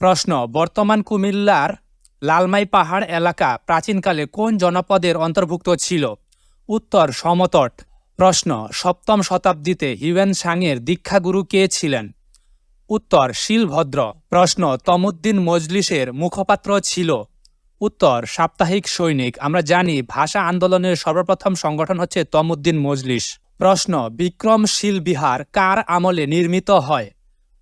প্রশ্ন, বর্তমান কুমিল্লার লালমাই পাহাড় এলাকা প্রাচীনকালে কোন জনপদের অন্তর্ভুক্ত ছিল? উত্তর, সমতট। প্রশ্ন, সপ্তম শতাব্দীতে হিউয়েন সাংয়ের দীক্ষাগুরু কে ছিলেন? উত্তর, শিলভদ্র। প্রশ্ন, তমুদ্দিন মজলিসের মুখপাত্র ছিল? উত্তর, সাপ্তাহিক সৈনিক। আমরা জানি ভাষা আন্দোলনের সর্বপ্রথম সংগঠন হচ্ছে তমুদ্দিন মজলিস। প্রশ্ন, বিক্রমশীল বিহার কার আমলে নির্মিত হয়?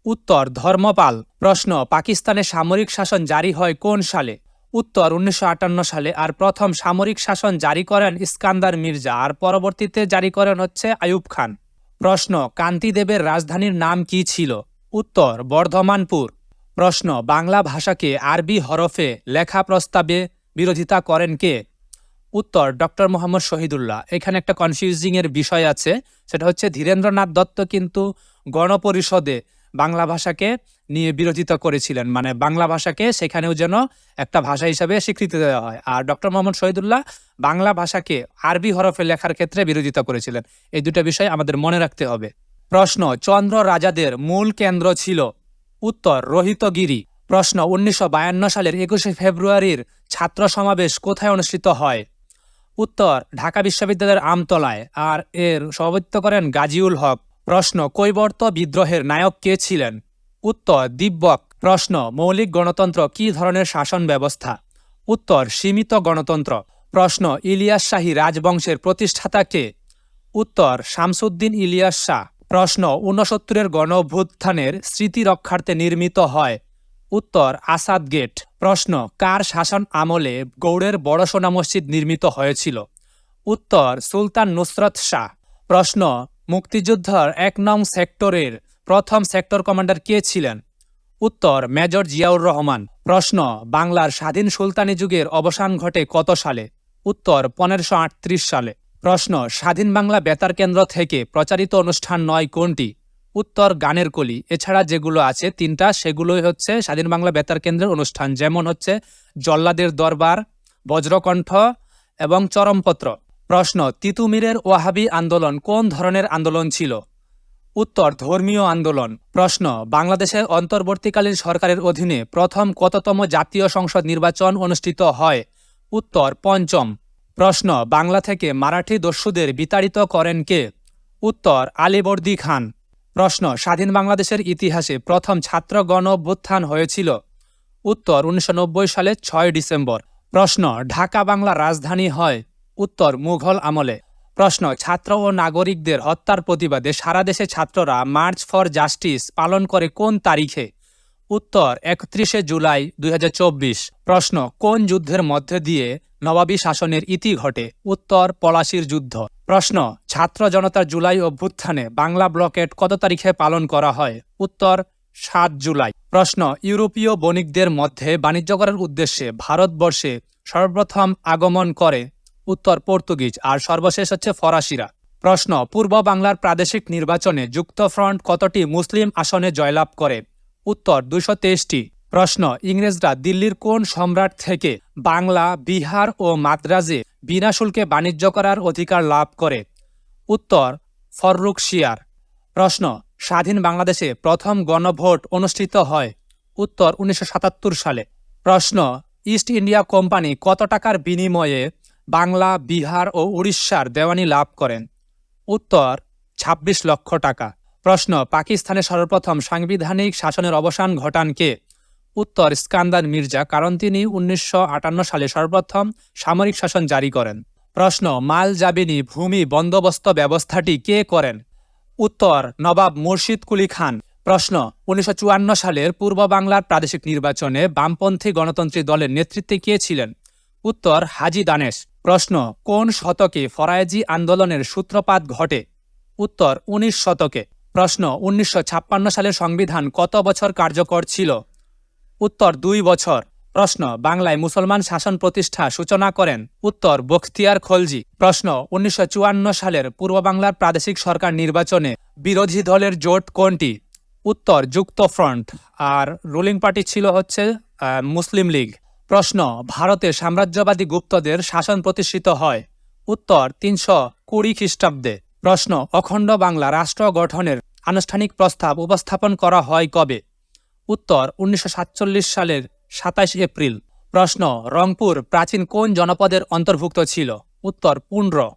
উত্তর, ধর্মপাল। প্রশ্ন, পাকিস্তানে সামরিক শাসন জারি হয় কোন সালে? উত্তর, 1958 সালে। আর প্রথম সামরিক শাসন জারি করেন ইস্কান্দার মির্জা, আর পরবর্তীতে জারি করেন হচ্ছে আইয়ুব খান। প্রশ্ন, কান্তিদেবের রাজধানীর নাম কি ছিল? উত্তর, বর্ধমানপুর। প্রশ্ন, বাংলা ভাষাকে আরবি হরফে লেখা প্রস্তাবে বিরোধিতা করেন কে? উত্তর, ডক্টর মোহাম্মদ শহীদুল্লাহ। এখানে একটা কনফিউজিং এর বিষয় আছে, সেটা হচ্ছে ধীরেন্দ্রনাথ দত্ত কিন্তু গণপরিষদে বাংলা ভাষাকে নিয়ে বিরোধিতা করেছিলেন, মানে বাংলা ভাষাকে সেখানেও যেন একটা ভাষা হিসাবে স্বীকৃতি দেওয়া হয়। আর ডক্টর মোহাম্মদ শহীদুল্লাহ বাংলা ভাষাকে আরবি হরফে লেখার ক্ষেত্রে বিরোধিতা করেছিলেন। এই দুটো বিষয় আমাদের মনে রাখতে হবে। প্রশ্ন, চন্দ্র রাজাদের মূল কেন্দ্র ছিল? উত্তর, রোহিতগিরি। প্রশ্ন, 1952 সালের 21শে ফেব্রুয়ারির ছাত্র সমাবেশ কোথায় অনুষ্ঠিত হয়? উত্তর, ঢাকা বিশ্ববিদ্যালয়ের আমতলায়, আর এর সভাপতিত্ব করেন গাজীউল হক। প্রশ্ন, কৈবর্ত বিদ্রোহের নায়ক কে ছিলেন? উত্তর, দিব্যক। প্রশ্ন, মৌলিক গণতন্ত্র কী ধরনের শাসন ব্যবস্থা? উত্তর, সীমিত গণতন্ত্র। প্রশ্ন, ইলিয়াস শাহী রাজবংশের প্রতিষ্ঠাতা কে? উত্তর, শামসুদ্দিন ইলিয়াস শাহ। প্রশ্ন, 69-এর গণ অভ্যুত্থানের স্মৃতি রক্ষার্থে নির্মিত হয়? উত্তর, আসাদ গেট। প্রশ্ন, কার শাসন আমলে গৌড়ের বড় সোনা মসজিদ নির্মিত হয়েছিল? উত্তর, সুলতান নুসরত শাহ। প্রশ্ন, মুক্তিযুদ্ধের 1 নং সেক্টরের প্রথম সেক্টর কমান্ডার কে ছিলেন? উত্তর, মেজর জিয়াউর রহমান। প্রশ্ন, বাংলার স্বাধীন সুলতানি যুগের অবসান ঘটে কত সালে? উত্তর, 1538 সালে। প্রশ্ন, স্বাধীন বাংলা বেতার কেন্দ্র থেকে প্রচারিত অনুষ্ঠান নয় কোনটি? উত্তর, গানের কলি। এছাড়া যেগুলো আছে 3টা, সেগুলোই হচ্ছে স্বাধীন বাংলা বেতার কেন্দ্রের অনুষ্ঠান, যেমন হচ্ছে জল্লাদের দরবার, বজ্রকণ্ঠ এবং চরমপত্র। প্রশ্ন, তিতুমিরের ওয়াহাবি আন্দোলন কোন ধরনের আন্দোলন ছিল? উত্তর, ধর্মীয় আন্দোলন। প্রশ্ন, বাংলাদেশের অন্তর্বর্তীকালীন সরকারের অধীনে প্রথম কততম জাতীয় সংসদ নির্বাচন অনুষ্ঠিত হয়? উত্তর, 5ম। প্রশ্ন, বাংলা থেকে মারাঠি দস্যুদের বিতাড়িত করেন কে? উত্তর, আলীবর্দী খান। প্রশ্ন, স্বাধীন বাংলাদেশের ইতিহাসে প্রথম ছাত্র গণ অভ্যুত্থান হয়েছিল? উত্তর, 1990 সালের 6 ডিসেম্বর। প্রশ্ন, ঢাকা বাংলার রাজধানী হয়? উত্তর, মুঘল আমলে। প্রশ্ন, ছাত্র ও নাগরিকদের হত্যার প্রতিবাদে সারা দেশে ছাত্ররা মার্চ ফর জাস্টিস পালন করে কোন তারিখে? উত্তর, 31শে জুলাই 2024। প্রশ্ন, কোন যুদ্ধের মধ্যে দিয়ে নবাবী শাসনের ইতি ঘটে? উত্তর, পলাশির যুদ্ধ। প্রশ্ন, ছাত্র জনতার জুলাই অভ্যুত্থানে বাংলা ব্লকেট কত তারিখে পালন করা হয়? উত্তর, 7 জুলাই। প্রশ্ন, ইউরোপীয় বণিকদের মধ্যে বাণিজ্য করার উদ্দেশ্যে ভারতবর্ষে সর্বপ্রথম আগমন করে? উত্তর, পর্তুগিজ। আর সর্বশেষ হচ্ছে ফরাসিরা। প্রশ্ন, পূর্ব বাংলার প্রাদেশিক নির্বাচনে যুক্তফ্রন্ট কতটি মুসলিম আসনে জয়লাভ করে? উত্তর, 223টি। প্রশ্ন, ইংরেজরা দিল্লির কোন সম্রাট থেকে বাংলা, বিহার ও মাদ্রাজে বিনা শুল্কে বাণিজ্য করার অধিকার লাভ করে? উত্তর, ফররুখ শিয়ার। প্রশ্ন, স্বাধীন বাংলাদেশে প্রথম গণভোট অনুষ্ঠিত হয়? উত্তর, 1977 সালে। প্রশ্ন, ইস্ট ইন্ডিয়া কোম্পানি কত টাকার বিনিময়ে বাংলা, বিহার ও উড়িষ্যার দেওয়ানি লাভ করেন? উত্তর, 26 লক্ষ টাকা। প্রশ্ন, পাকিস্তানে সর্বপ্রথম সাংবিধানিক শাসনের অবসান ঘটান কে? উত্তর, ইস্কান্দার মির্জা, কারণ তিনি 1958 সালে সর্বপ্রথম সামরিক শাসন জারি করেন। প্রশ্ন, মাল জাবিনী ভূমি বন্দোবস্ত ব্যবস্থাটি কে করেন? উত্তর, নবাব মুর্শিদ কুলি খান। প্রশ্ন, 1954 সালের পূর্ব বাংলার প্রাদেশিক নির্বাচনে বামপন্থী গণতন্ত্রী দলের নেতৃত্বে কে ছিলেন? উত্তর, হাজী দানেশ। প্রশ্ন, কোন শতকে ফরায়েজি আন্দোলনের সূত্রপাত ঘটে? উত্তর, 19 শতকে। প্রশ্ন, 1956 সালের সংবিধান কত বছর কার্যকর ছিল? উত্তর, 2 বছর। প্রশ্ন, বাংলায় মুসলমান শাসন প্রতিষ্ঠা সূচনা করেন? উত্তর, বখতিয়ার খলজি। প্রশ্ন, 1954 সালের পূর্ব বাংলার প্রাদেশিক সরকার নির্বাচনে বিরোধী দলের জোট কোনটি? উত্তর, যুক্তফ্রন্ট। আর রুলিং পার্টি ছিল হচ্ছে মুসলিম লীগ। প্রশ্ন, ভারতে সাম্রাজ্যবাদী গুপ্তদের শাসন প্রতিষ্ঠিত হয়? উত্তর, 320 খ্রিস্টাব্দে। প্রশ্ন, অখণ্ড বাংলা রাষ্ট্র গঠনের আনুষ্ঠানিক প্রস্তাব উপস্থাপন করা হয় কবে? উত্তর 1947 সালের 27 এপ্রিল। প্রশ্ন, রংপুর প্রাচীন কোন জনপদের অন্তর্ভুক্ত ছিল? উত্তর পুন্ড্র।